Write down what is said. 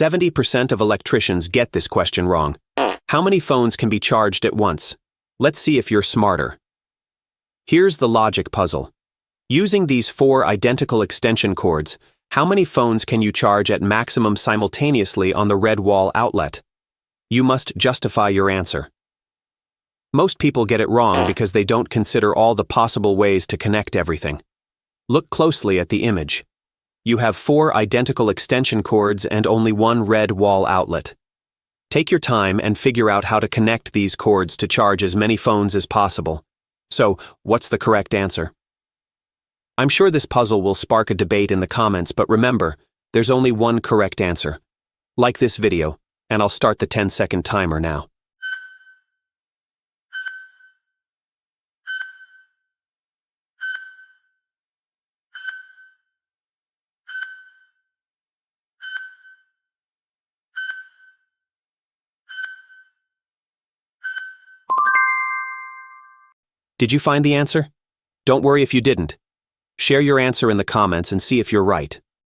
70% of electricians get this question wrong. How many phones can be charged at once? Let's see if you're smarter. Here's the logic puzzle. Using these 4 identical extension cords, how many phones can you charge at maximum simultaneously on the red wall outlet? You must justify your answer. Most people get it wrong because they don't consider all the possible ways to connect everything. Look closely at the image. You have 4 identical extension cords and only 1 red wall outlet. Take your time and figure out how to connect these cords to charge as many phones as possible. So, what's the correct answer? I'm sure this puzzle will spark a debate in the comments, but remember, there's only one correct answer. Like this video, and I'll start the 10-second timer now. Did you find the answer? Don't worry if you didn't. Share your answer in the comments and see if you're right.